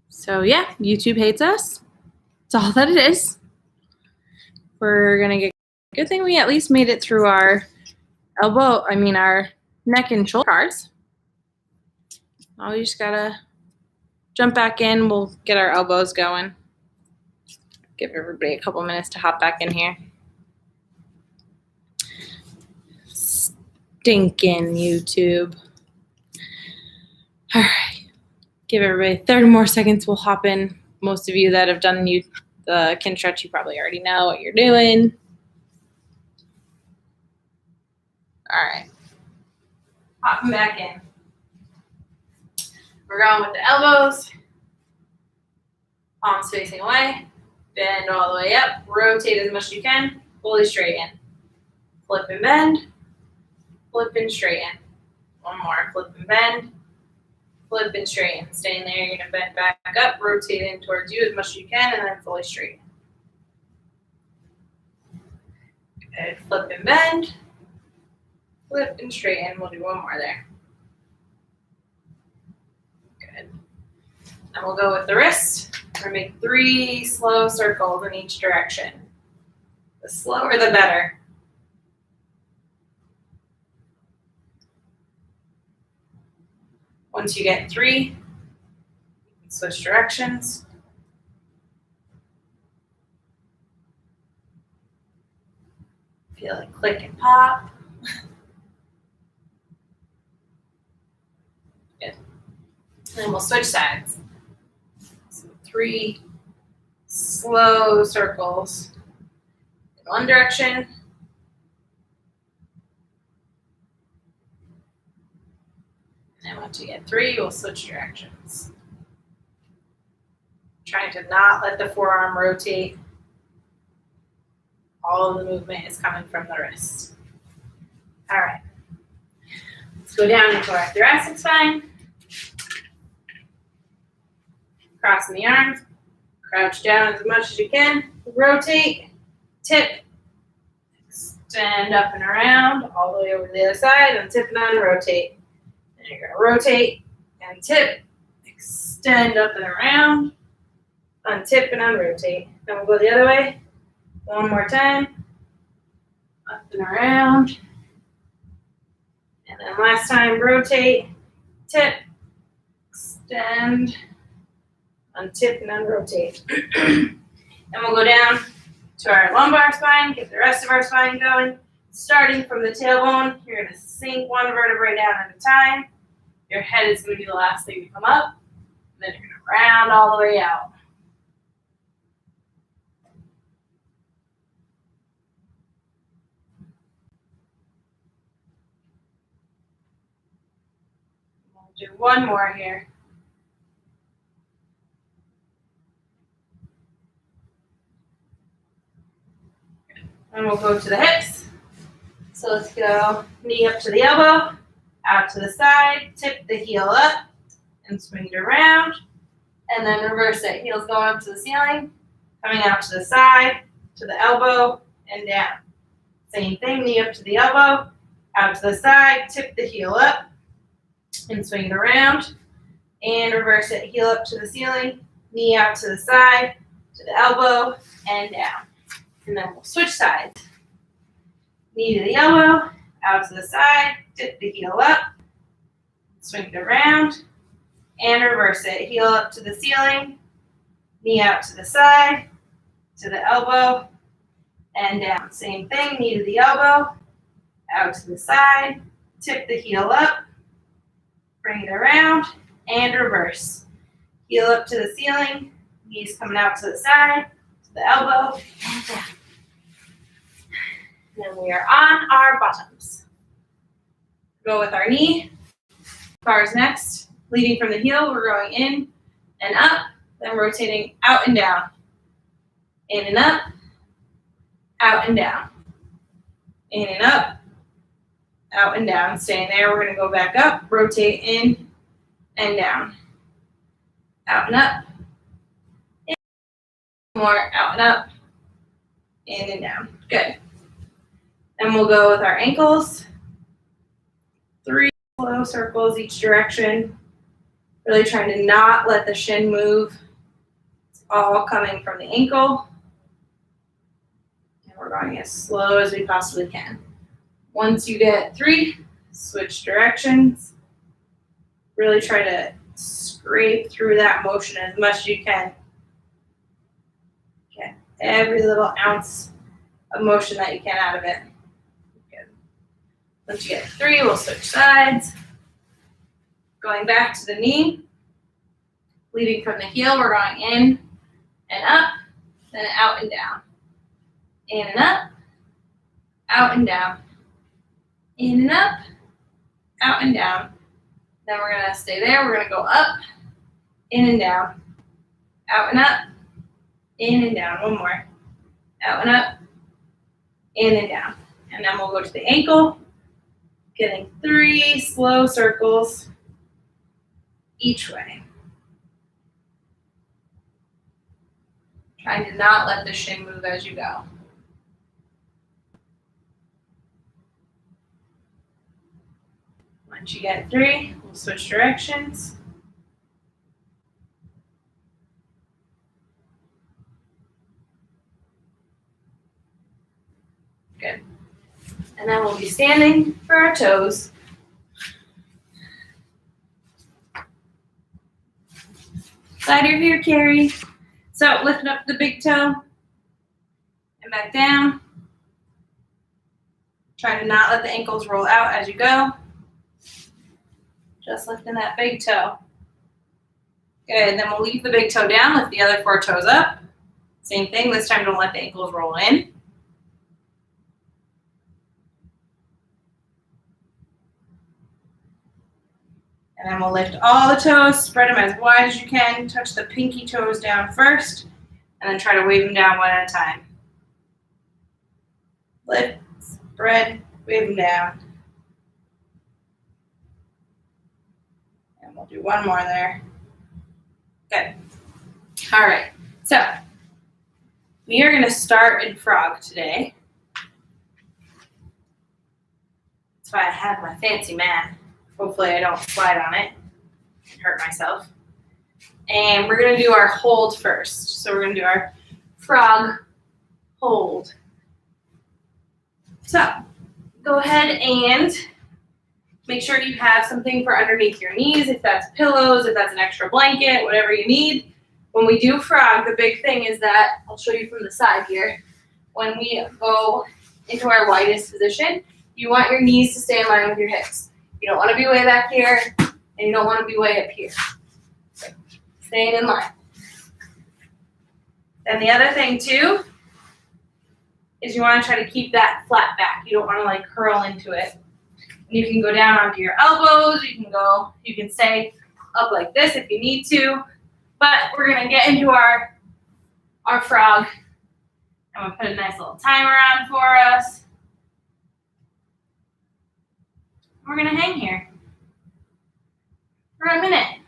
So yeah, YouTube hates us. That's all that it is. We're gonna get, good thing we at least made it through our our neck and shoulder cards. Now we just gotta jump back in. We'll get our elbows going. Give everybody a couple minutes to hop back in here. Stinking YouTube. All right. Give everybody 30 more seconds. We'll hop in. Most of you that have done the Kinstretch, you probably already know what you're doing. All right. Hopping back in. We're going with the elbows. Palms facing away. Bend all the way up. Rotate as much as you can. Fully straighten. Flip and bend. Flip and straighten. One more. Flip and bend. Flip and straighten. Staying there. You're going to bend back up. Rotate in towards you as much as you can. And then fully straighten. Good. Flip and bend. Flip and straighten. We'll do one more there. Good. And we'll go with the wrist. We're going to make 3 slow circles in each direction. The slower, the better. Once you get 3, you can switch directions. Feel it click and pop. Good. And then we'll switch sides. So 3 slow circles in one direction. And once you get 3, we'll switch directions. Trying to not let the forearm rotate. All of the movement is coming from the wrist. All right. Let's go down into our thoracic spine. Crossing the arms. Crouch down as much as you can. Rotate. Tip. Extend up and around. All the way over to the other side. And tip and unrotate. And you're going to rotate and tip. Extend up and around. Untip and unrotate. Then we'll go the other way. One more time. Up and around. And then last time, rotate, tip, extend, untip, and unrotate. And we'll go down to our lumbar spine, get the rest of our spine going. Starting from the tailbone, you're going to sink one vertebrae down at a time. Your head is going to be the last thing to come up. And then you're going to round all the way out. Do one more here. And we'll go to the hips. So let's go knee up to the elbow, out to the side, tip the heel up, and swing it around. And then reverse it. Heels going up to the ceiling, coming out to the side, to the elbow, and down. Same thing, knee up to the elbow, out to the side, tip the heel up, and swing it around, and reverse it. Heel up to the ceiling, knee out to the side, to the elbow, and down. And then we'll switch sides. Knee to the elbow, out to the side, tip the heel up, swing it around, and reverse it. Heel up to the ceiling, knee out to the side, to the elbow, and down. Same thing, knee to the elbow, out to the side, tip the heel up, bring it around, and reverse. Heel up to the ceiling, knees coming out to the side, to the elbow, and down. And then we are on our bottoms. Go with our knee. Bars next. Leading from the heel, we're going in and up, then rotating out and down. In and up, out and down. In and up, out and down. Staying there, we're going to go back up, rotate in and down. Out and up. In. More, out and up. In and down. Good. Then we'll go with our ankles. 3 slow circles each direction. Really trying to not let the shin move. It's all coming from the ankle. And we're going as slow as we possibly can. Once you get 3, switch directions. Really try to scrape through that motion as much as you can. Get every little ounce of motion that you can out of it. Good. Once you get 3, we'll switch sides. Going back to the knee. Leading from the heel, we're going in and up, then out and down. In and up, out and down. In and up, out and down. Then we're gonna stay there. We're gonna go up, in and down, out and up, in and down. One more. Out and up, in and down. And then we'll go to the ankle, getting 3 slow circles each way. Trying to not let the shin move as you go. Once you get 3, we'll switch directions. Good. And then we'll be standing for our toes. Slide your here, carry. So lifting up the big toe and back down. Try to not let the ankles roll out as you go. Just lifting that big toe. Good, then we'll leave the big toe down, lift the other 4 toes up. Same thing, this time don't let the ankles roll in. And then we'll lift all the toes, spread them as wide as you can, touch the pinky toes down first, and then try to wave them down one at a time. Lift, spread, wave them down. And we'll do one more there. Good. All right, so we are gonna start in frog today. That's why I have my fancy mat. Hopefully I don't slide on it and hurt myself. And we're gonna do our hold first. So we're gonna do our frog hold. So go ahead and make sure you have something for underneath your knees, if that's pillows, if that's an extra blanket, whatever you need. When we do frog, the big thing is that, I'll show you from the side here, when we go into our widest position, you want your knees to stay in line with your hips. You don't want to be way back here, and you don't want to be way up here. So, staying in line. Then the other thing too is you want to try to keep that flat back. You don't want to like curl into it. And you can go down onto your elbows. You can stay up like this if you need to. But we're gonna get into our frog. I'm gonna put a nice little timer on for us. We're gonna hang here for a minute.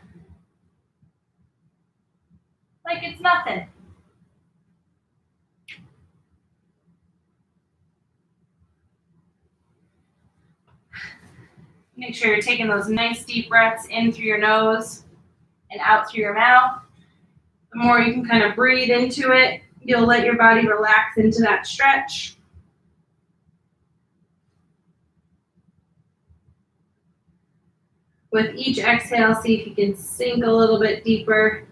Like it's nothing. Make sure you're taking those nice deep breaths in through your nose and out through your mouth. The more you can kind of breathe into it, you'll let your body relax into that stretch. With each exhale, see if you can sink a little bit deeper.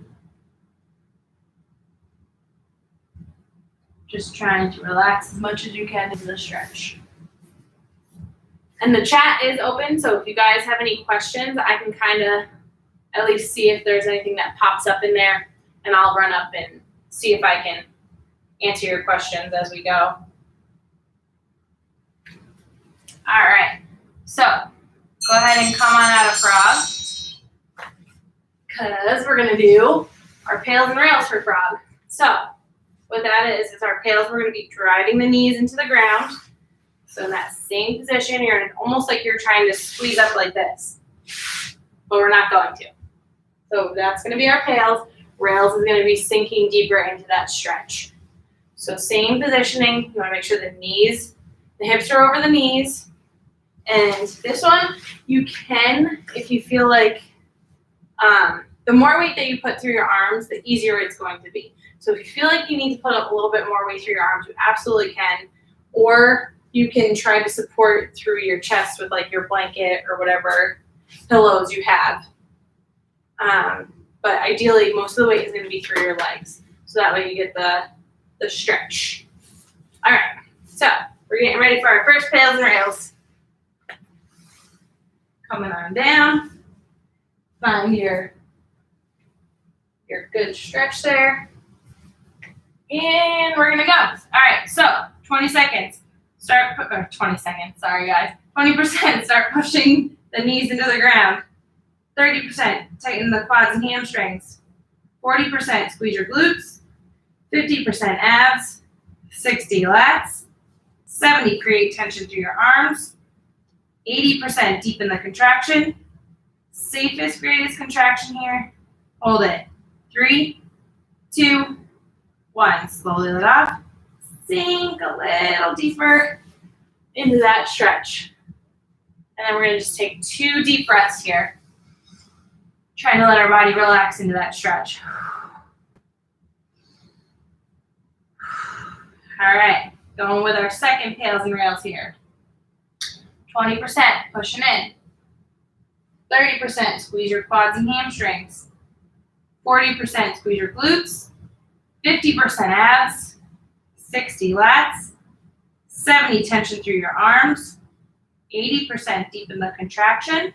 Just trying to relax as much as you can into the stretch. And the chat is open, so if you guys have any questions, I can kind of at least see if there's anything that pops up in there, and I'll run up and see if I can answer your questions as we go. All right, so go ahead and come on out of frog, because we're gonna do our pails and rails for frog. So what that is our pails, we're gonna be driving the knees into the ground. So in that same position, you're in almost like you're trying to squeeze up like this, but we're not going to. So that's gonna be our pails. Rails is gonna be sinking deeper into that stretch. So same positioning, you wanna make sure the hips are over the knees. And this one, you can, if you feel like The more weight that you put through your arms, the easier it's going to be. So if you feel like you need to put up a little bit more weight through your arms, you absolutely can. Or you can try to support through your chest with like your blanket or whatever pillows you have. But ideally, most of the weight is going to be through your legs. So that way you get the stretch. All right, so we're getting ready for our first pails and rails. Coming on down. Find your good stretch there. And we're gonna go. All right, so 20 seconds. 20 seconds, sorry guys. 20%, start pushing the knees into the ground. 30%, tighten the quads and hamstrings. 40%, squeeze your glutes. 50% abs. 60 lats. 70, create tension through your arms. 80%, deepen the contraction. Safest, greatest contraction here. Hold it. 3, 2, 1. Slowly let off. Sink a little deeper into that stretch. And then we're going to just take 2 deep breaths here. Trying to let our body relax into that stretch. All right, going with our second pails and rails here. 20%, pushing in. 30%, squeeze your quads and hamstrings. 40%, squeeze your glutes. 50% abs. 60 lats. 70, tension through your arms. 80%, deepen the contraction.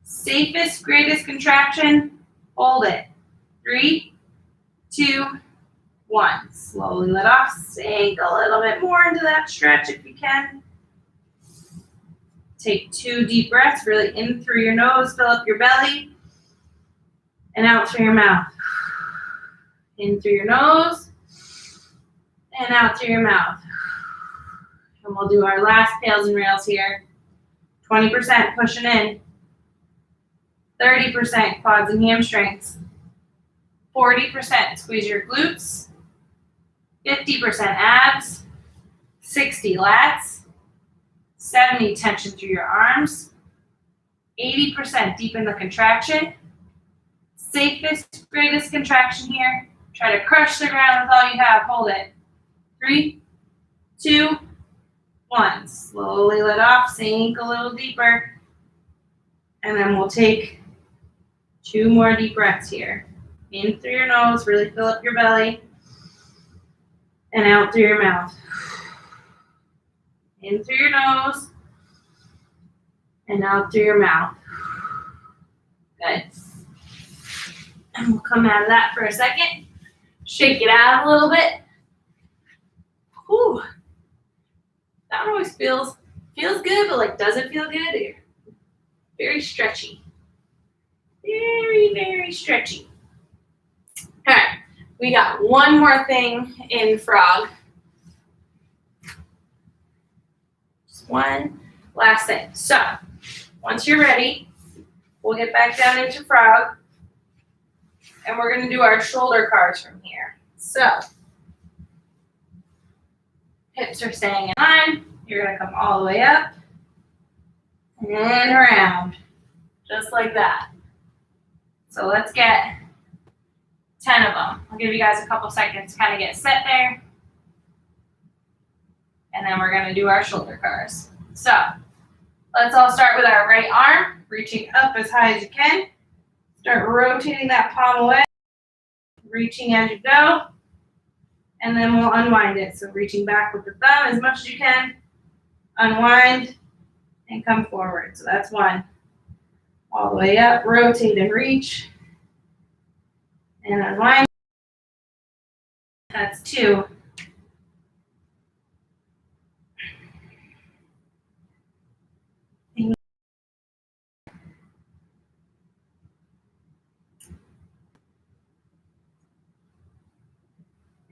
Safest, greatest contraction. Hold it. 3, 2, 1. Slowly let off. Sink a little bit more into that stretch if you can. Take 2 deep breaths, really in through your nose, fill up your belly, and out through your mouth. In through your nose, and out through your mouth. And we'll do our last pails and rails here. 20% pushing in. 30% quads and hamstrings. 40% squeeze your glutes. 50% abs. 60 lats. 70, tension through your arms. 80%, deepen the contraction. Safest, greatest contraction here. Try to crush the ground with all you have. Hold it. 3, 2, 1. Slowly let off. Sink a little deeper. And then we'll take 2 more deep breaths here. In through your nose. Really fill up your belly. And out through your mouth. In through your nose. And out through your mouth. Good. And we'll come out of that for a second. Shake it out a little bit. Whew. That one always feels good, but like doesn't feel good. Very stretchy. Very, very stretchy. All right, we got one more thing in frog. Just one last thing. So, once you're ready, we'll get back down into frog. And we're going to do our shoulder cars from here. So, hips are staying in line. You're going to come all the way up and around, just like that. So let's get 10 of them. I'll give you guys a couple seconds to kind of get set there. And then we're going to do our shoulder cars. So let's all start with our right arm, reaching up as high as you can. Start rotating that palm away, reaching as you go. And then we'll unwind it. So reaching back with the thumb as much as you can. Unwind and come forward. So that's 1. All the way up, rotate and reach. And unwind. That's 2.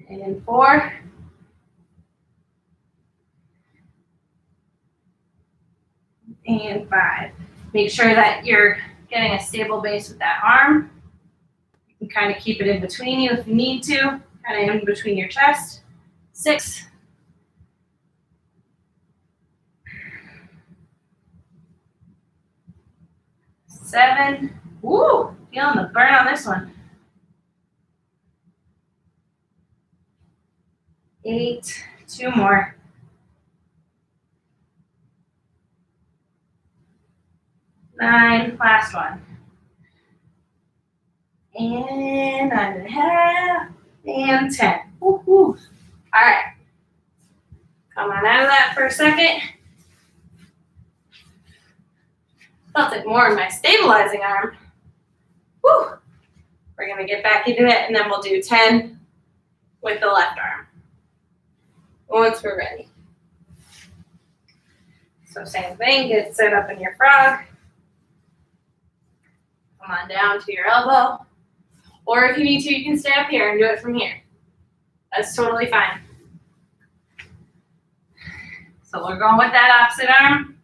And 4. And 5. Make sure that you're getting a stable base with that arm. You can kind of keep it in between you if you need to, kind of in between your chest. 6. 7. Woo! Feeling the burn on this one. 8, 2 more. 9, last one. And 9.5, and 10. Woo-hoo. All right. Come on out of that for a second. Felt it more in my stabilizing arm. Woo. We're gonna get back into it, and then we'll do 10 with the left arm once we're ready. So same thing, get set up in your frog. Come on down to your elbow. Or if you need to, you can stay up here and do it from here. That's totally fine. So we're going with that opposite arm.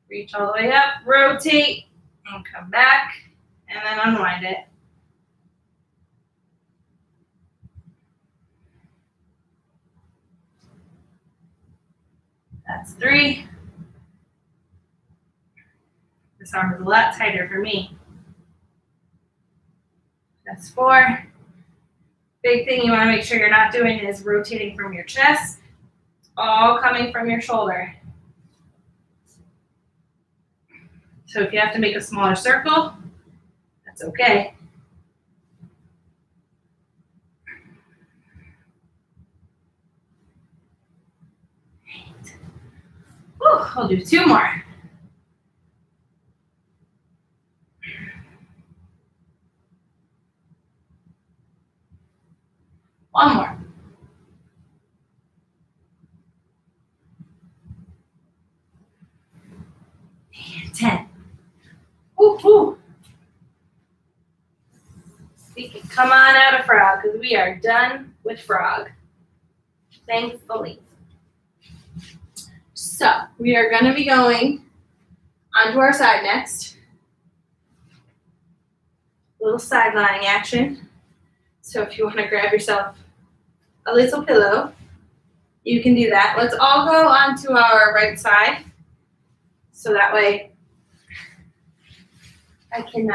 Reach all the way up, rotate, and come back, and then unwind it. That's 3. This arm is a lot tighter for me. That's 4. Big thing you want to make sure you're not doing is rotating from your chest. It's all coming from your shoulder. So if you have to make a smaller circle, that's okay. Whew, I'll do 2 more. One more. And 10. Woo-hoo. We can come on out of frog because we are done with frog. Thankfully. So we are going to be going onto our side next. Little sidelining action. So if you want to grab yourself a little pillow, you can do that. Let's all go onto our right side. So that way we can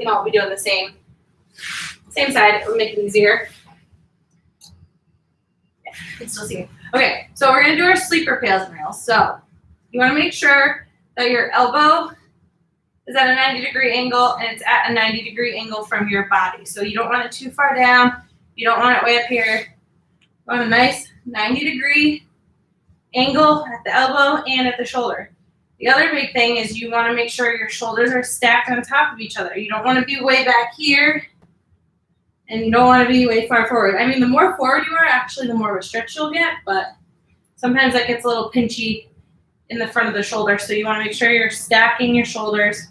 all be doing the same side. It'll make it easier. Yeah, you can still see it. Okay, so we're gonna do our sleeper pails and rails. So you wanna make sure that your elbow is at a 90-degree angle and it's at a 90-degree angle from your body. So you don't want it too far down. You don't want it way up here. You want a nice 90-degree angle at the elbow and at the shoulder. The other big thing is you want to make sure your shoulders are stacked on top of each other. You don't want to be way back here, and you don't want to be way far forward. I mean, the more forward you are, actually, the more of a stretch you'll get, but sometimes that gets a little pinchy in the front of the shoulder, so you want to make sure you're stacking your shoulders.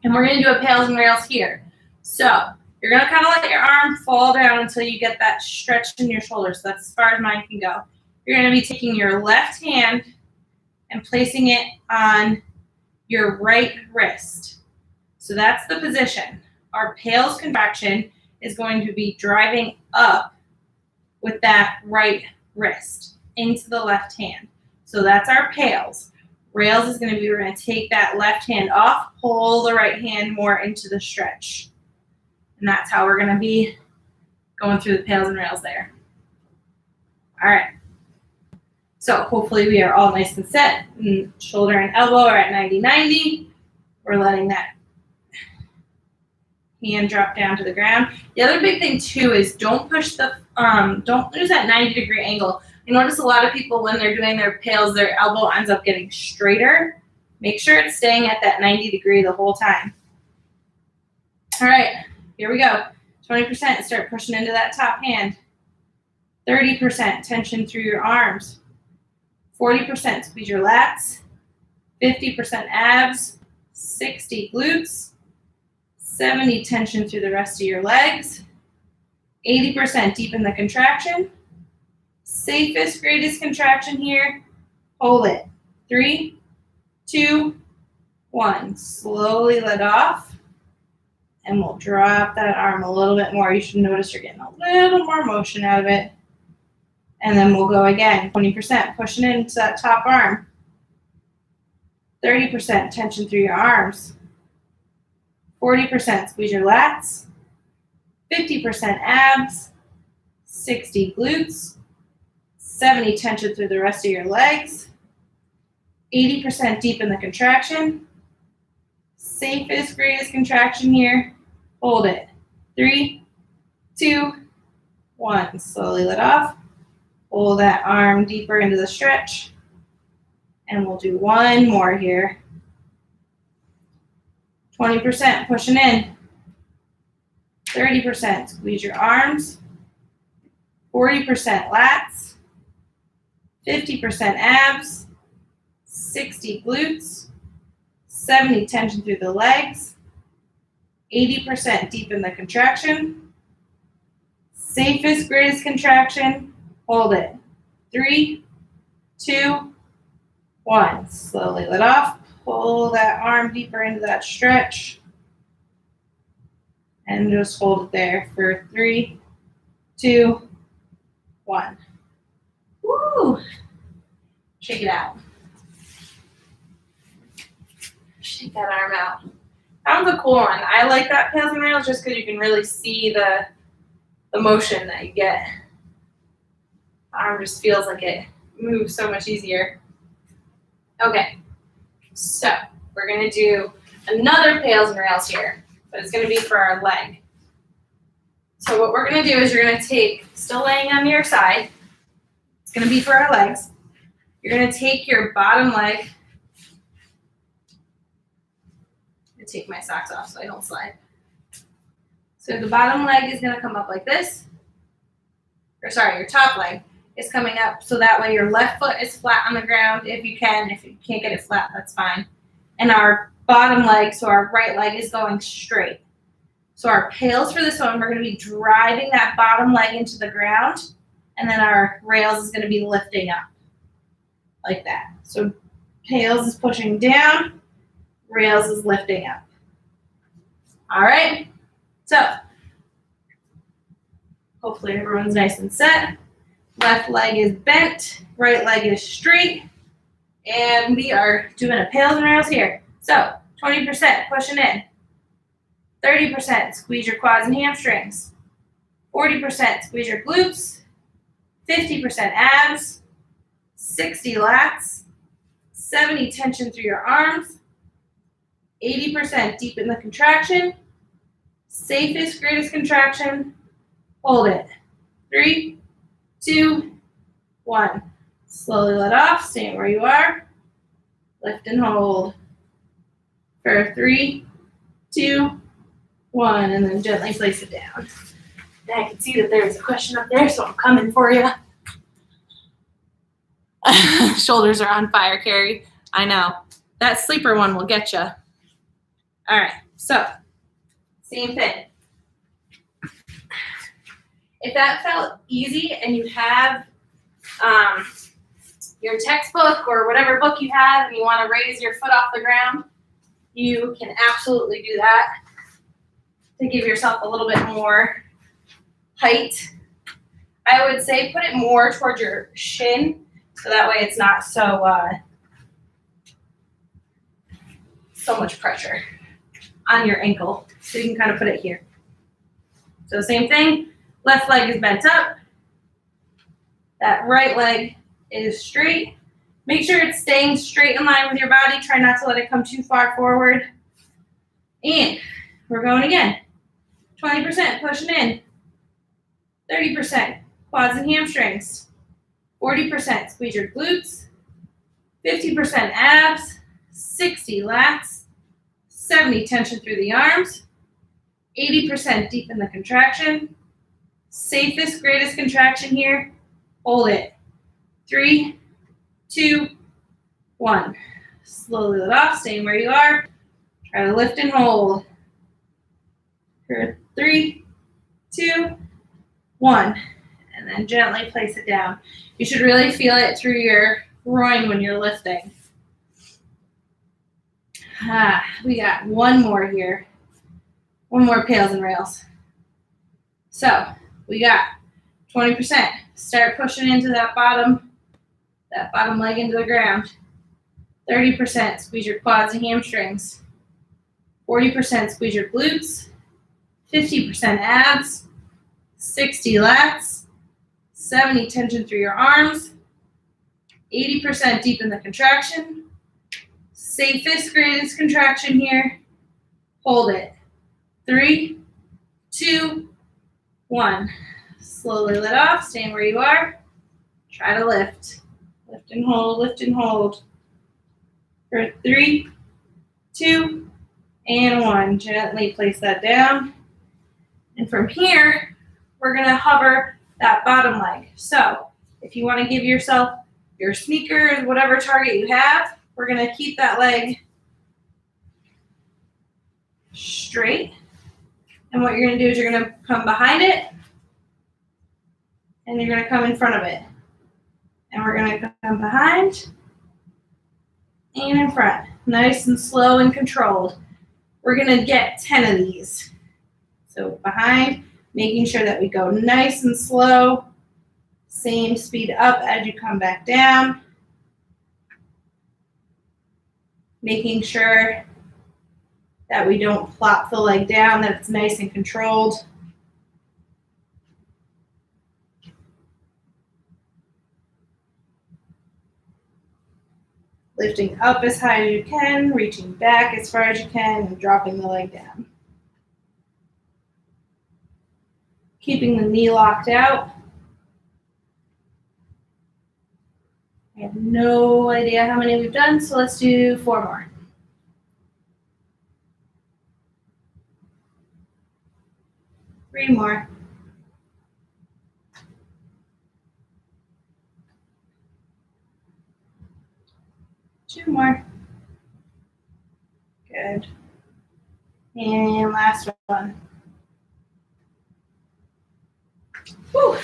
And we're going to do a pails and rails here. So you're going to kind of let your arm fall down until you get that stretch in your shoulder. So that's as far as mine can go. You're going to be taking your left hand and placing it on your right wrist. So that's the position. Our pails contraction is going to be driving up with that right wrist into the left hand. So that's our pails. Rails is going to be, we're going to take that left hand off, pull the right hand more into the stretch. And that's how we're going to be going through the pails and rails there. All right. So hopefully we are all nice and set. And shoulder and elbow are at 90-90. We're letting that hand drop down to the ground. The other big thing too is don't push the, don't lose that 90-degree angle. You notice a lot of people when they're doing their pails, their elbow ends up getting straighter. Make sure it's staying at that 90-degree the whole time. All right, here we go. 20%, start pushing into that top hand. 30% tension through your arms. 40% squeeze your lats, 50% abs, 60 glutes, 70 tension through the rest of your legs, 80% deepen the contraction, safest, greatest contraction here, hold it, 3, 2, 1, slowly let off, and we'll drop that arm a little bit more. You should notice you're getting a little more motion out of it. And then we'll go again, 20%, pushing into that top arm. 30% tension through your arms. 40% squeeze your lats, 50% abs, 60 glutes, 70 tension through the rest of your legs, 80% deepen the contraction, safest, greatest contraction here, hold it, 3, 2, 1, slowly let off, pull that arm deeper into the stretch, and we'll do one more here, 20% pushing in, 30% squeeze your arms, 40% lats, 50% abs, 60 glutes, 70 tension through the legs, 80% deepen the contraction, safest, greatest contraction, hold it, 3, 2, 1, slowly let off, pull that arm deeper into that stretch, and just hold it there for 3, 2, 1. Woo! Shake it out. Shake that arm out. That was a cool one. I like that pails and rails just because you can really see the motion that you get. The arm just feels like it moves so much easier. Okay, so we're gonna do another pails and rails here, but it's gonna be for our leg. So what we're gonna do is you're gonna take, still laying on your side, it's gonna be for our legs. You're gonna take your bottom leg, I'm gonna take my socks off so I don't slide. So the bottom leg is gonna come up like this, or sorry, your top leg is coming up so that way your left foot is flat on the ground if you can. If you can't get it flat, that's fine. And our bottom leg, so our right leg is going straight. So our pails for this one, we're gonna be driving that bottom leg into the ground, and then our rails is gonna be lifting up like that. So pails is pushing down, rails is lifting up. All right, so hopefully everyone's nice and set. Left leg is bent, right leg is straight, and we are doing a pails and rails here. So 20% pushing in, 30% squeeze your quads and hamstrings, 40% squeeze your glutes, 50% abs, 60 lats, 70 tension through your arms, 80% deepen the contraction, safest, greatest contraction, hold it, 3, 2, 1. Slowly let off, staying where you are. Lift and hold. For 3, 2, 1, and then gently place it down. And I can see that there's a question up there, so I'm coming for you. Shoulders are on fire, Carrie. I know. That sleeper one will get you. All right, so same thing. If that felt easy and you have your textbook or whatever book you have and you want to raise your foot off the ground, you can absolutely do that to give yourself a little bit more height. I would say put it more towards your shin so that way it's not so much pressure on your ankle. So you can kind of put it here. So same thing. Left leg is bent up. That right leg is straight. Make sure it's staying straight in line with your body. Try not to let it come too far forward. And we're going again. 20% pushing in. 30% quads and hamstrings. 40% squeeze your glutes. 50% abs. 60 lats. 70 tension through the arms. 80% deepen the contraction. Safest, greatest contraction here. Hold it. 3, 2, 1. Slowly let off, staying where you are. Try to lift and hold. For 3, 2, 1. And then gently place it down. You should really feel it through your groin when you're lifting. We got one more here. One more pails and rails. So we got 20%. Start pushing into that bottom leg into the ground. 30%, squeeze your quads and hamstrings. 40% squeeze your glutes, 50% abs, 60 lats, 70 tension through your arms, 80% deepen the contraction. Safest, greatest contraction here. Hold it. 3, 2, 1. Slowly let off, staying where you are. Try to lift. Lift and hold, lift and hold. For 3, 2, and 1. Gently place that down. And from here, we're gonna hover that bottom leg. So if you wanna give yourself your sneakers, whatever target you have, we're gonna keep that leg straight. And what you're gonna do is you're gonna come behind it, and you're gonna come in front of it. And we're gonna come behind and in front. Nice and slow and controlled. We're gonna get 10 of these. So behind, making sure that we go nice and slow. Same speed up as you come back down. Making sure that we don't plop the leg down, that it's nice and controlled. Lifting up as high as you can, reaching back as far as you can, and dropping the leg down. Keeping the knee locked out. I have no idea how many we've done, so let's do 4 more. Three more. Two more. Good. And last one. Whew.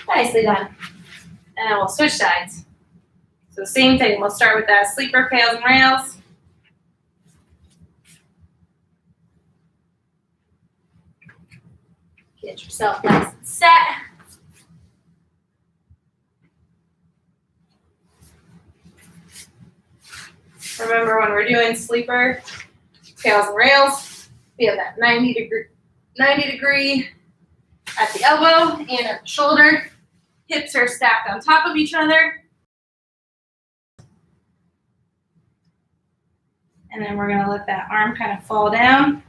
Nicely done. And we'll switch sides. So same thing, we'll start with that sleeper pails and rails. Get yourself nice and set. Remember, when we're doing sleeper pails and rails, we have that 90 degree at the elbow and at the shoulder. Hips are stacked on top of each other. And then we're gonna let that arm kind of fall down,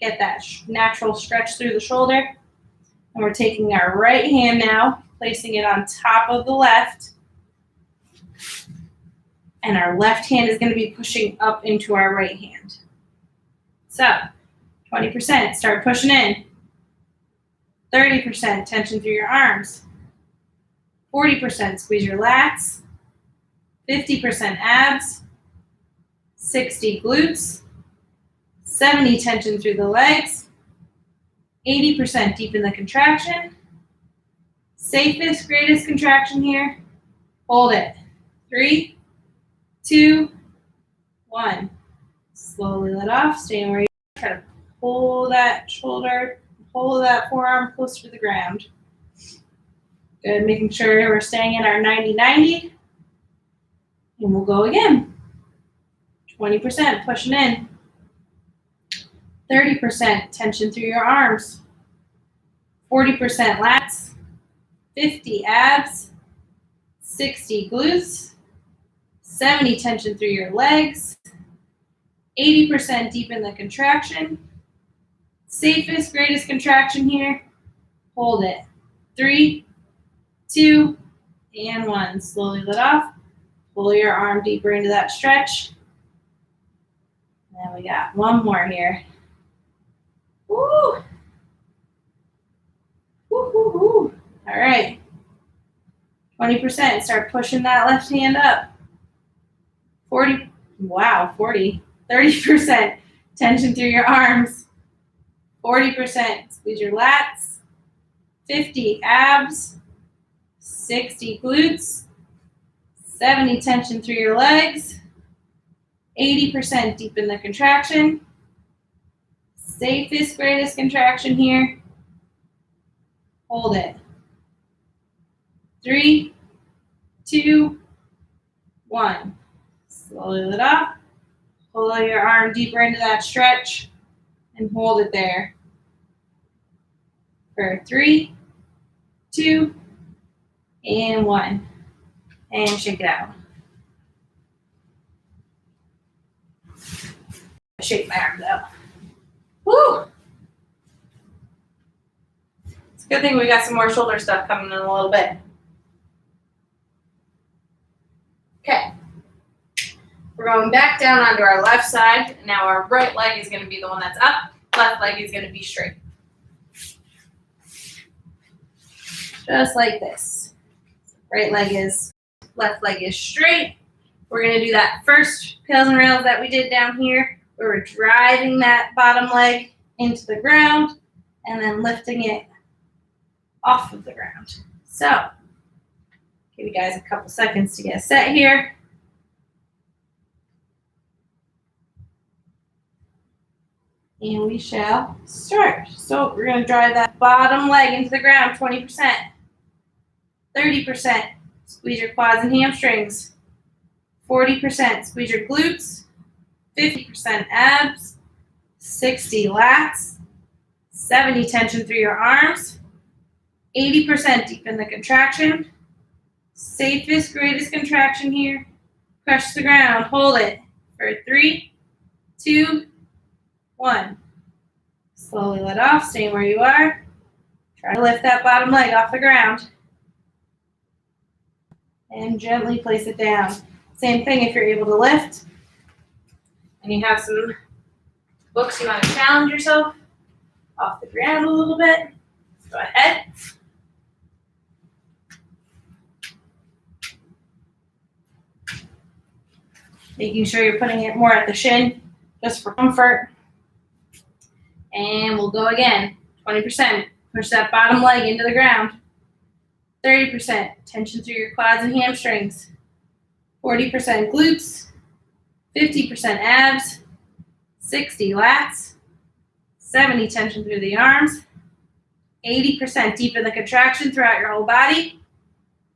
get that natural stretch through the shoulder. And we're taking our right hand now, placing it on top of the left. And our left hand is gonna be pushing up into our right hand. So 20%, start pushing in. 30% tension through your arms. 40% squeeze your lats. 50% abs. 60 glutes. 70 tension through the legs. 80% deepen the contraction. Safest, greatest contraction here. Hold it. 3, 2, 1. Slowly let off, staying where you are. Try to pull that shoulder, pull that forearm close to the ground. Good, making sure we're staying in our 90-90. And we'll go again. 20% pushing in. 30% tension through your arms. 40% lats. 50 abs. 60 glutes. 70 tension through your legs. 80% deepen the contraction. Safest, greatest contraction here. Hold it. 3, 2, and 1. Slowly let off. Pull your arm deeper into that stretch. And we got one more here. Woo! Woo, woo, woo. All right. 20%. Start pushing that left hand up. 40. Wow, 40. 30% tension through your arms. 40% squeeze your lats. 50 abs. 60 glutes. 70 tension through your legs. 80% deepen the contraction. Safest, greatest contraction here. Hold it. 3, 2, 1. Slowly let off. Pull your arm deeper into that stretch and hold it there for 3, 2, and 1. And shake it out. Shake my arms out. Woo! It's a good thing we got some more shoulder stuff coming in a little bit. Okay. We're going back down onto our left side. Now our right leg is going to be the one that's up. Left leg is going to be straight. Just like this. Right leg is, left leg is straight. We're going to do that first pills and rails that we did down here, where we're driving that bottom leg into the ground and then lifting it off of the ground. So, give you guys a couple seconds to get set here. And we shall start. So we're going to drive that bottom leg into the ground, 20%, 30%. Squeeze your quads and hamstrings. 40%, squeeze your glutes. 50% abs. 60 lats. 70 tension through your arms. 80% deep in the contraction. Safest, greatest contraction here. Crush the ground. Hold it for 3, 2, 1. Slowly let off, staying where you are. Try to lift that bottom leg off the ground. And gently place it down. Same thing if you're able to lift. And you have some books you want to challenge yourself off the ground a little bit. Go ahead. Making sure you're putting it more at the shin, just for comfort. And we'll go again. 20%. Push that bottom leg into the ground. 30%. Tension through your quads and hamstrings. 40% glutes. 50% abs. 60 lats. 70 tension through the arms. 80% deep in the contraction throughout your whole body.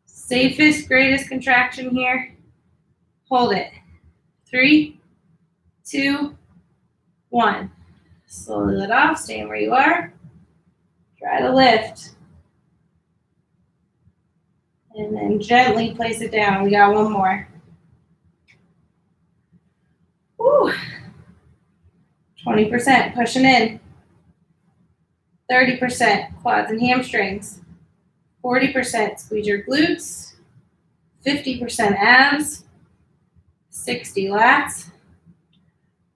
Safest, greatest contraction here. Hold it. 3, 2, 1. Slowly let off, staying where you are. Try to lift. And then gently place it down. We got one more. Woo. 20% pushing in. 30% quads and hamstrings. 40% squeeze your glutes. 50% abs. 60 lats.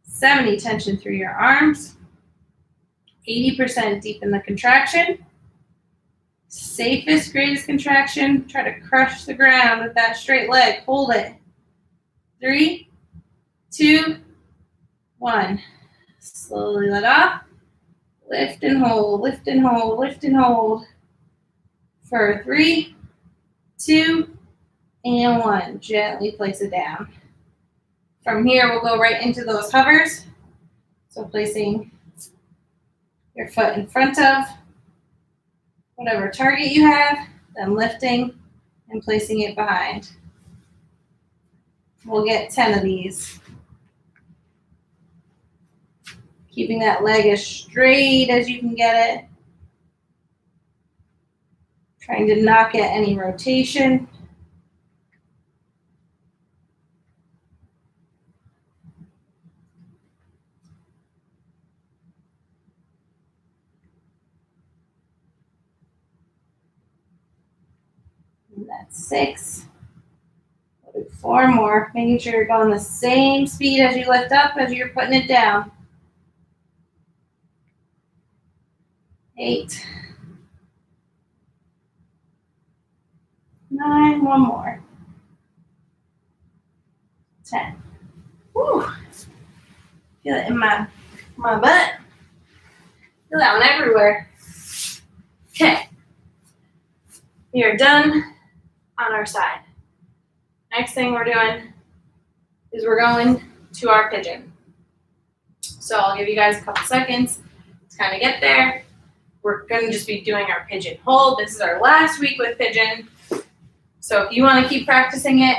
70 tension through your arms. 80% deep in the contraction. Safest, greatest contraction. Try to crush the ground with that straight leg. Hold it. 3, 2, 1. Slowly let off. Lift and hold, lift and hold, lift and hold. For 3, 2, and 1. Gently place it down. From here, we'll go right into those hovers. So placing your foot in front of whatever target you have, then lifting and placing it behind. We'll get 10 of these. Keeping that leg as straight as you can get it. Trying to not get any rotation. And that's 6. We'll do 4 more. Making sure you're going the same speed as you lift up as you're putting it down. 8. 9. One more. 10. Woo! Feel it in my butt. Feel that one everywhere. Okay. We are done on our side. Next thing we're doing is we're going to our pigeon. So I'll give you guys a couple seconds to kind of get there. We're going to just be doing our pigeon hold. This is our last week with pigeon. So if you want to keep practicing it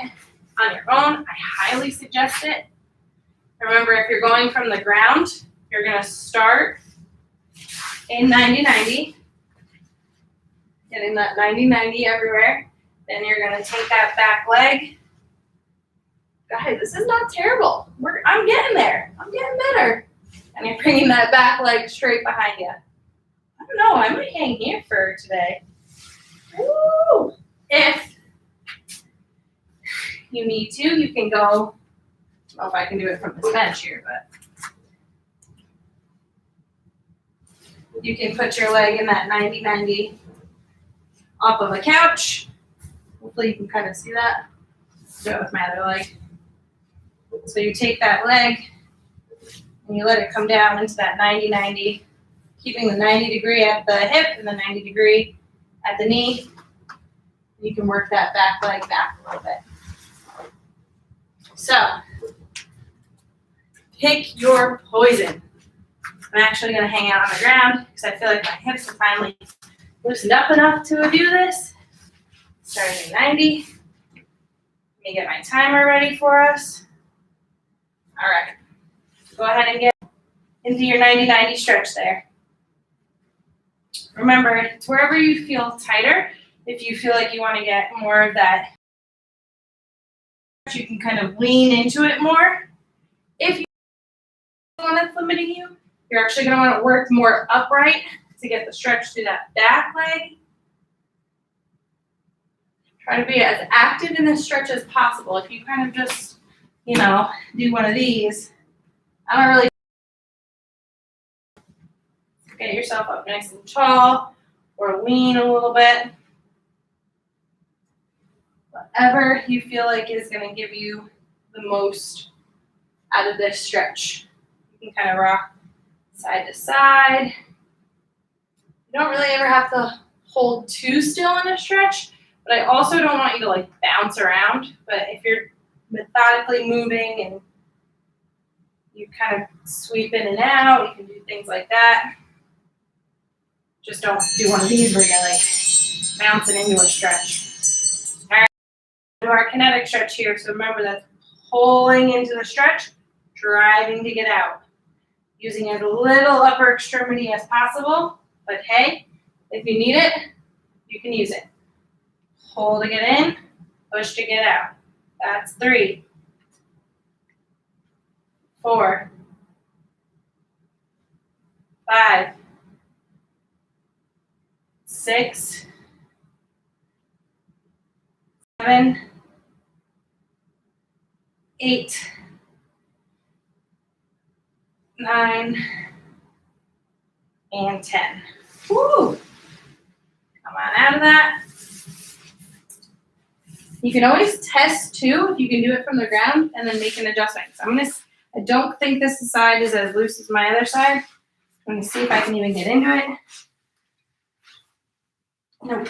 on your own, I highly suggest it. Remember, if you're going from the ground, you're gonna start in 90-90, getting that 90-90 everywhere. Then you're gonna take that back leg. Guys, this is not terrible. I'm getting there. I'm getting better. And you're bringing that back leg straight behind you. I don't know, I might hang here for today. Woo! If you need to, you can go, I don't know if I can do it from this bench here, but you can put your leg in that 90-90 off of a couch. Hopefully you can kind of see that. Do it with my other leg. So you take that leg and you let it come down into that 90-90, keeping the 90-degree at the hip and the 90-degree at the knee. You can work that back leg back a little bit. So, pick your poison. I'm actually going to hang out on the ground because I feel like my hips are finally loosened up enough to do this. Starting at 90. Let me get my timer ready for us. All right. Go ahead and get into your 90-90 stretch there. Remember, it's wherever you feel tighter. If you feel like you want to get more of that, you can kind of lean into it more. If you want that's limiting you, you're actually going to want to work more upright to get the stretch through that back leg. Try to be as active in this stretch as possible. If you kind of just, do one of these, I don't really get yourself up nice and tall or lean a little bit. Whatever you feel like is going to give you the most out of this stretch. You can kind of rock side to side. You don't really ever have to hold too still in a stretch, but I also don't want you to bounce around. But if you're methodically moving and you kind of sweep in and out, you can do things like that. Just don't do one of these where you're bouncing into a stretch. All right, do our kinetic stretch here. So remember that's pulling into the stretch, driving to get out. Using as little upper extremity as possible, but hey, if you need it, you can use it. Pull to get in, push to get out. That's 3, 4, 5, 6, 7, 8, 9, and 10. Woo! Come on out of that. You can always test too if you can do it from the ground and then make an adjustment. So I don't think this side is as loose as my other side. I'm gonna see if I can even get into it. Nope,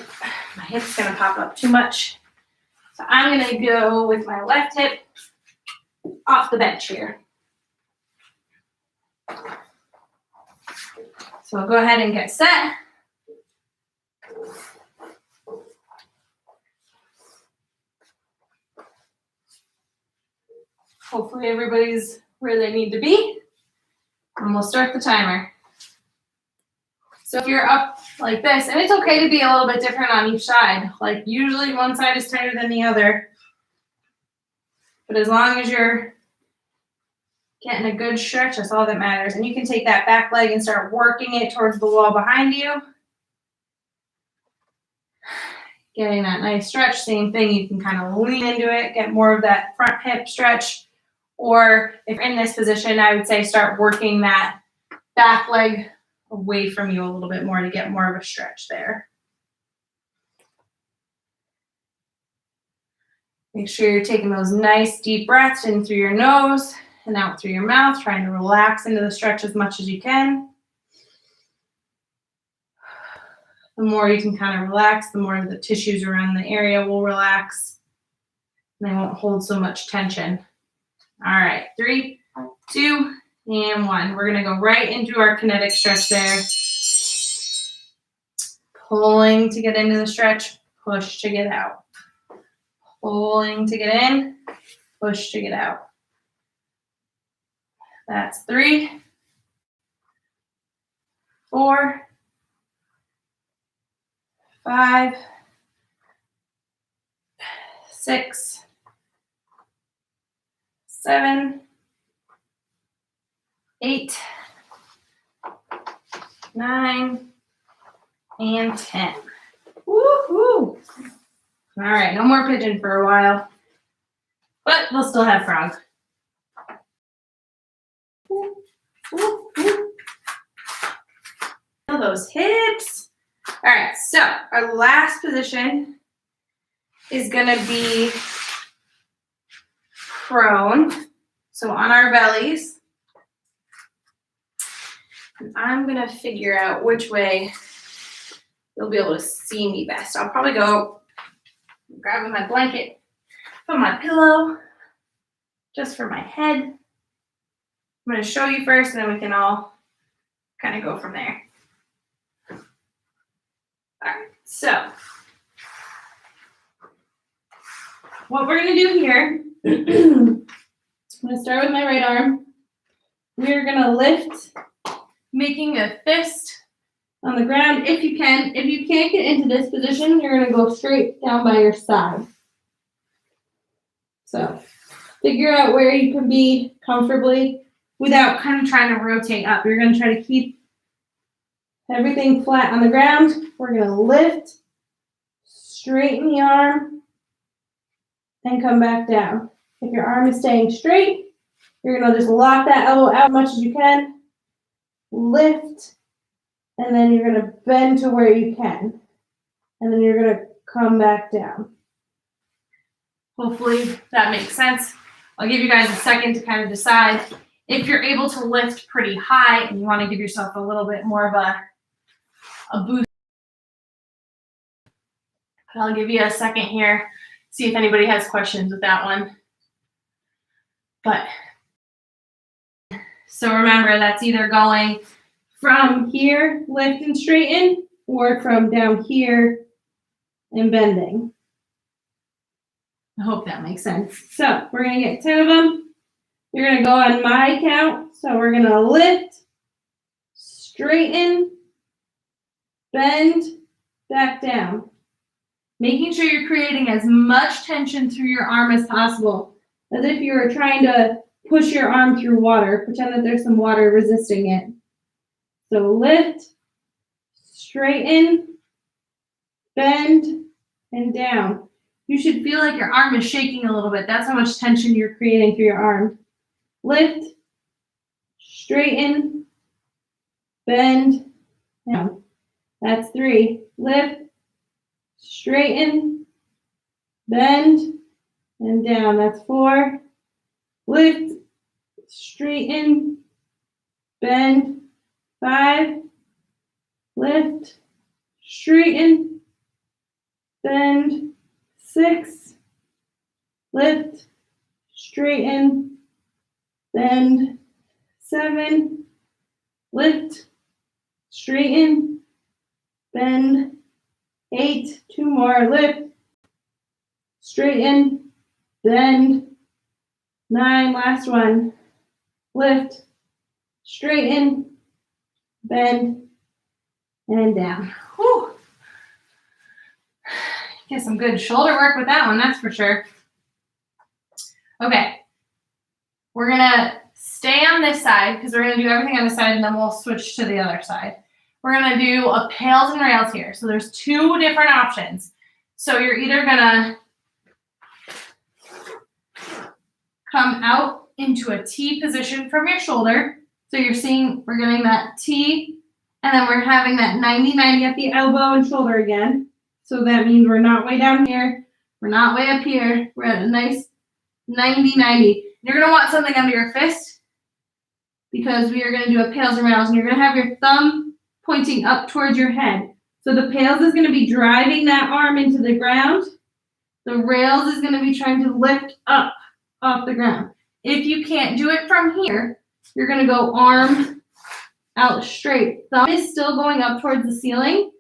my hip's gonna pop up too much. So I'm gonna go with my left hip off the bench here. So we'll go ahead and get set. Hopefully everybody's where they need to be. And we'll start the timer. So if you're up like this, and it's okay to be a little bit different on each side. Usually one side is tighter than the other. But as long as you're getting a good stretch, that's all that matters. And you can take that back leg and start working it towards the wall behind you. Getting that nice stretch, same thing. You can kind of lean into it, get more of that front hip stretch. Or if you're in this position, I would say start working that back leg away from you a little bit more to get more of a stretch there. Make sure you're taking those nice deep breaths in through your nose and out through your mouth, trying to relax into the stretch as much as you can. The more you can kind of relax, the more the tissues around the area will relax. And they won't hold so much tension. All right, 3, 2, and 1. We're gonna go right into our kinetic stretch there. Pulling to get into the stretch, push to get out. Pulling to get in, push to get out. That's 3, 4, 5, 6, 7, 8, 9, and 10. Woohoo! All right, no more pigeon for a while, but we'll still have frog. Feel those hips. All right, so our last position is gonna be prone. So on our bellies. And I'm gonna figure out which way you'll be able to see me best. I'll probably go grabbing my blanket from my pillow just for my head. I'm gonna show you first and then we can all kind of go from there. All right, so what we're gonna do here, I'm gonna start with my right arm. We're gonna lift, making a fist on the ground if you can. If you can't get into this position, you're gonna go straight down by your side. So figure out where you can be comfortably without kind of trying to rotate up. You're gonna try to keep everything flat on the ground. We're gonna lift, straighten the arm, and come back down. If your arm is staying straight, you're gonna just lock that elbow out as much as you can, lift, and then you're gonna bend to where you can. And then you're gonna come back down. Hopefully that makes sense. I'll give you guys a second to kind of decide if you're able to lift pretty high and you wanna give yourself a little bit more of a boost. I'll give you a second here, see if anybody has questions with that one. But, so remember, that's either going from here, lift and straighten, or from down here and bending. I hope that makes sense. So we're gonna get 10 of them. You're gonna go on my count. So we're gonna lift, straighten, bend, back down. Making sure you're creating as much tension through your arm as possible, as if you were trying to push your arm through water. Pretend that there's some water resisting it. So lift, straighten, bend, and down. You should feel like your arm is shaking a little bit. That's how much tension you're creating through your arm. Lift, straighten, bend, down. That's 3. Lift, straighten, bend, and down. That's 4. Lift, straighten, bend. 5. Lift, straighten, bend. 6. Lift, straighten, bend. 7. Lift, straighten, bend. 8. 2 more. Lift, straighten, bend. 9. Last one. Lift, straighten, bend, and down. Whew. Get some good shoulder work with that one, that's for sure. Okay, we're gonna stay on this side because we're gonna do everything on this side and then we'll switch to the other side. We're gonna do a pails and rails here. So there's 2 different options. So you're either gonna come out into a T position from your shoulder. So you're seeing, we're getting that T, and then we're having that 90-90 at the elbow and shoulder again. So that means we're not way down here, we're not way up here, we're at a nice 90-90. You're gonna want something under your fist because we are gonna do a pails and rails, and you're gonna have your thumb pointing up towards your head. So the pails is gonna be driving that arm into the ground. The rails is gonna be trying to lift up off the ground. If you can't do it from here, you're gonna go arm out straight. Thumb is still going up towards the ceiling.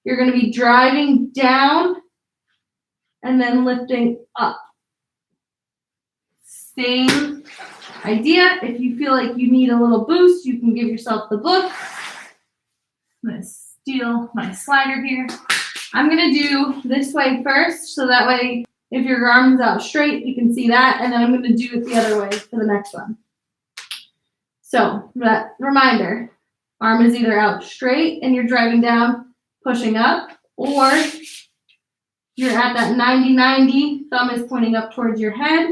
You're gonna be driving down and then lifting up. Same idea. If you feel like you need a little boost, you can give yourself the book. I'm going to steal my slider here. I'm going to do this way first, so that way if your arm is out straight, you can see that, and then I'm going to do it the other way for the next one. So, that reminder, arm is either out straight and you're driving down, pushing up, or you're at that 90-90, thumb is pointing up towards your head,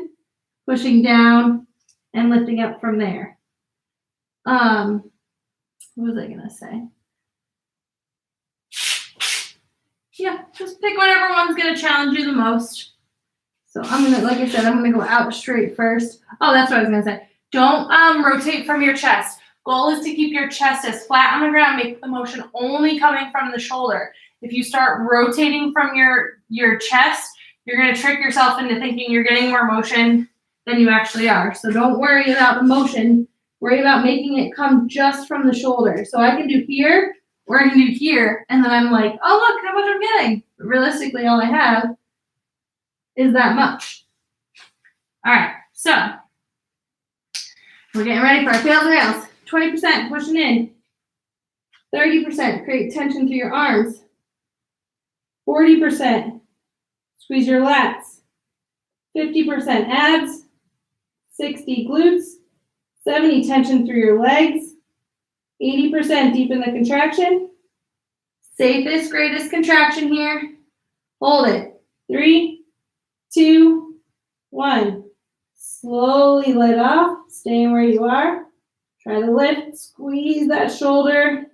pushing down and lifting up from there. What was I gonna say? Yeah, just pick whatever one's gonna challenge you the most. So I'm gonna, like I said, I'm gonna go out straight first. Oh, that's what I was gonna say. Don't rotate from your chest. Goal is to keep your chest as flat on the ground, make the motion only coming from the shoulder. If you start rotating from your chest, you're going to trick yourself into thinking you're getting more motion than you actually are. So don't worry about the motion. Worry about making it come just from the shoulder. So I can do here, or I can do here, and then I'm like, oh, look how much I'm getting. But realistically, all I have is that much. All right, so we're getting ready for our tails and rails. 20% pushing in. 30% create tension through your arms. 40% squeeze your lats. 50% abs. 60 glutes. 70 tension through your legs. 80% deepen the contraction. Safest, greatest contraction here. Hold it. 3, 2, 1. Slowly let off. Staying where you are. Try to lift, squeeze that shoulder,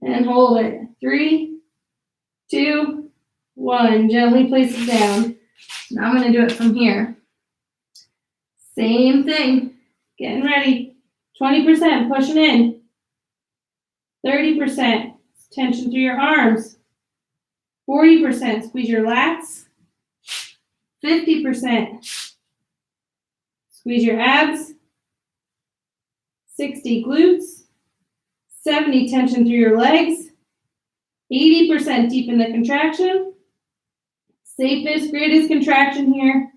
and hold it. 3, 2, 1. Gently place it down. Now I'm going to do it from here. Same thing. Getting ready. 20% pushing in. 30% tension through your arms. 40% squeeze your lats. 50% squeeze your abs. 60 glutes, 70 tension through your legs, 80% deepen the contraction. Safest, greatest contraction here.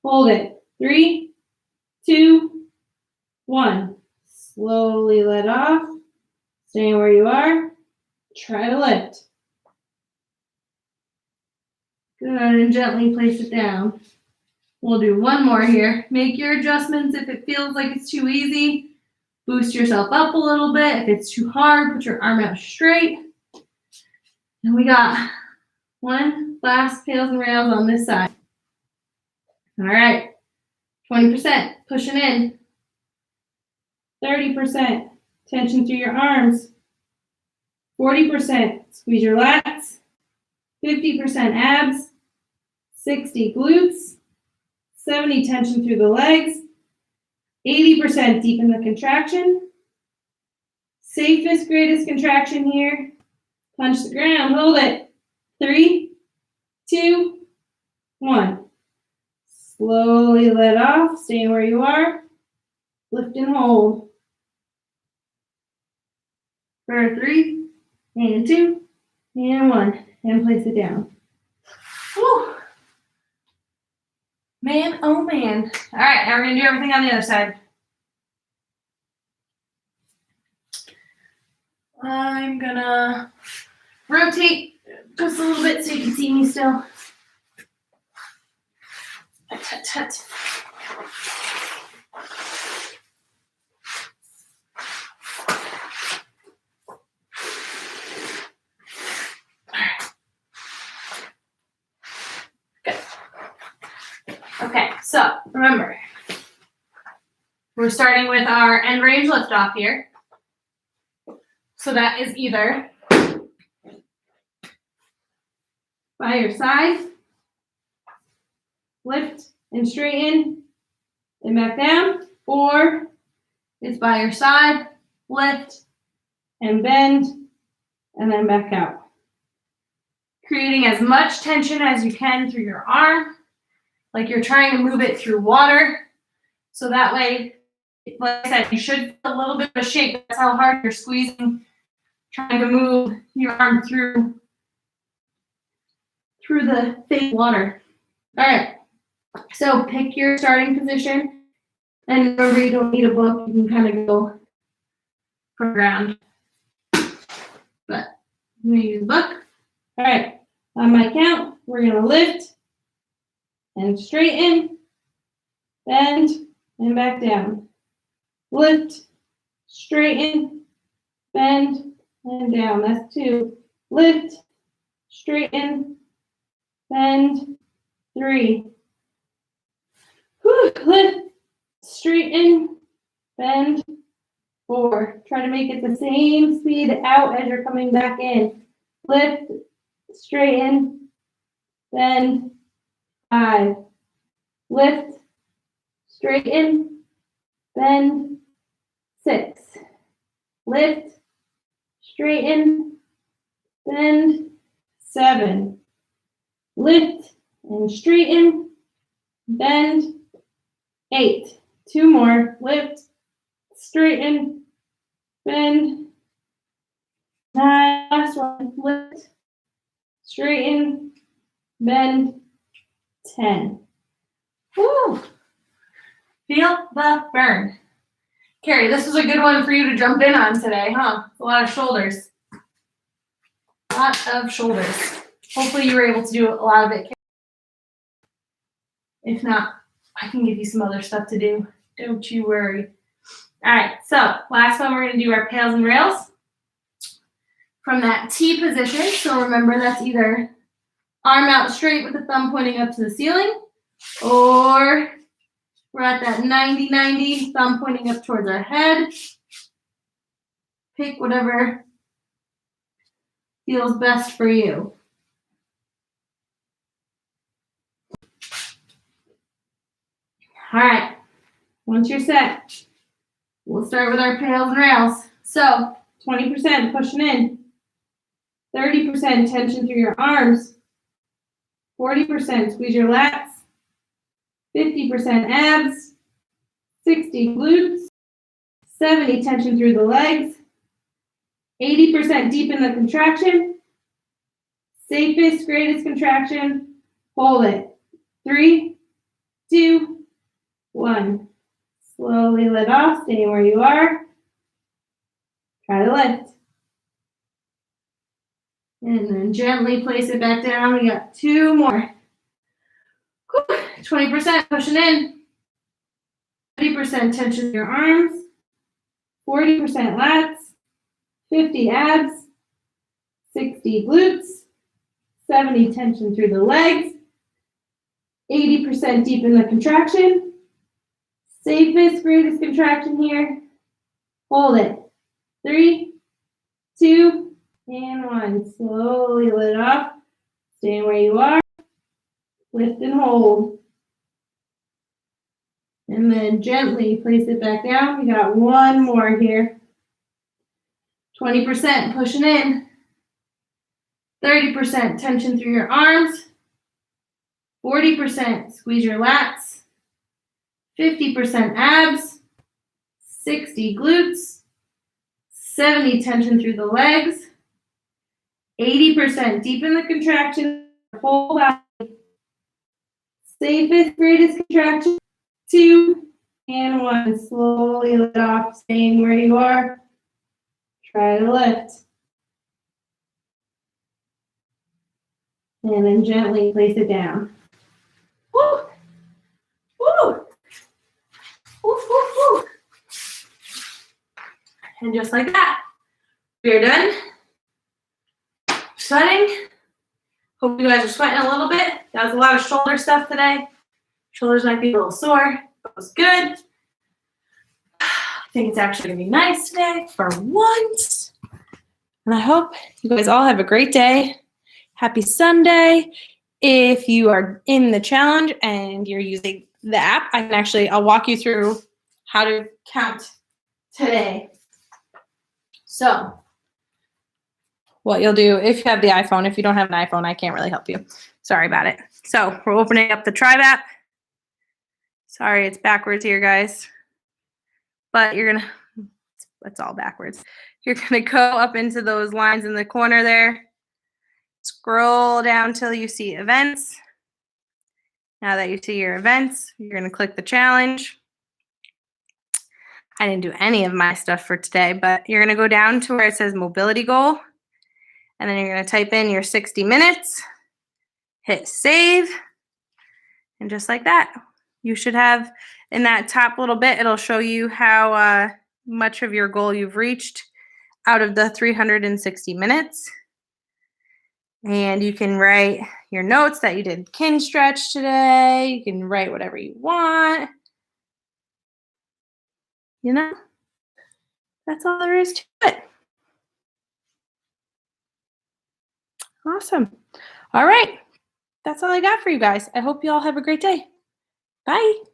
Hold it. 3, 2, 1. Slowly let off. Staying where you are. Try to lift. Good, and gently place it down. We'll do one more here. Make your adjustments if it feels like it's too easy. Boost yourself up a little bit. If it's too hard, put your arm out straight. And we got one last tails and rails on this side. All right, 20% pushing in. 30% tension through your arms. 40% squeeze your lats. 50% abs. 60 glutes. 70 tension through the legs. 80% deepen the contraction. Safest, greatest contraction here. Punch the ground, hold it. 3, 2, 1. Slowly let off, staying where you are. Lift and hold. For 3, and 2, and 1. And place it down. Whew. Man, oh man. All right, now we're going to do everything on the other side. I'm going to rotate just a little bit so you can see me still. Tut, tut. Okay, so remember, we're starting with our end range liftoff here. So that is either by your side, lift and straighten and back down, or it's by your side, lift and bend, and then back out. Creating as much tension as you can through your arm, like you're trying to move it through water. So that way, like I said, you should feel a little bit of a shake. That's how hard you're squeezing, trying to move your arm through the fake water. All right, so pick your starting position And remember, you don't need a book. You can kind of go from ground. But I'm going to use a book. All right. On my count, we're going to lift and straighten, bend, and back down. Lift, straighten, bend, and down. That's 2. Lift, straighten, bend, 3. Whew. Lift, straighten, bend, 4. Try to make it the same speed out as you're coming back in. Lift, straighten, bend, 5. Lift, straighten, bend, 6. Lift, straighten, bend, 7. Lift and straighten, bend, 8. 2 more. Lift, straighten, bend, 9. Last one. Lift, straighten, bend, 10. Woo! Feel the burn. Carrie, this was a good one for you to jump in on today, huh? A lot of shoulders. A lot of shoulders. Hopefully you were able to do a lot of it, Carrie. If not, I can give you some other stuff to do. Don't you worry. All right, so last one, we're going to do our pails and rails from that T position. So remember, that's either arm out straight with the thumb pointing up to the ceiling, or we're at that 90-90, thumb pointing up towards our head. Pick whatever feels best for you. All right, once you're set, we'll start with our pails and rails. So 20% pushing in, 30% tension through your arms, 40% squeeze your lats, 50% abs, 60 glutes, 70 tension through the legs, 80% deepen the contraction, safest, greatest contraction, hold it. 3, 2, 1. Slowly let off, stay where you are. Try to lift. And then gently place it back down. We got 2 more. 20% pushing in. 30% tension in your arms. 40% lats. 50 abs. 60 glutes. 70 tension through the legs. 80% deepen the contraction. Safest, greatest contraction here. Hold it. 3, 2, and 1. Slowly let it off. Stay where you are. Lift and hold. And then gently place it back down. We got 1 more here. 20% pushing in. 30% tension through your arms. 40% squeeze your lats. 50% abs. 60 glutes. 70 tension through the legs. 80% deepen the contraction. Whole body. Safest, greatest contraction. 2 and 1. Slowly let off, staying where you are. Try to lift. And then gently place it down. Woo! Woo! Woo, woo, woo. And just like that, we're done. Sweating. Hope you guys are sweating a little bit. That was a lot of shoulder stuff today. Shoulders might be a little sore, but it was good. I think it's actually gonna be nice today for once. And I hope you guys all have a great day. Happy Sunday. If you are in the challenge and you're using the app, I'll walk you through how to count today. So what you'll do if you have the iPhone, if you don't have an iPhone, I can't really help you. Sorry about it. So we're opening up the Tribe app. Sorry, it's backwards here, guys. But it's all backwards. You're gonna go up into those lines in the corner there. Scroll down till you see events. Now that you see your events, you're gonna click the challenge. I didn't do any of my stuff for today, but you're going to go down to where it says mobility goal, and then you're going to type in your 60 minutes, hit save, and just like that, you should have in that top little bit, it'll show you how much of your goal you've reached out of the 360 minutes. And you can write your notes that you did Kinstretch today. You can write whatever you want. You know, that's all there is to it. Awesome. All right. That's all I got for you guys. I hope you all have a great day. Bye.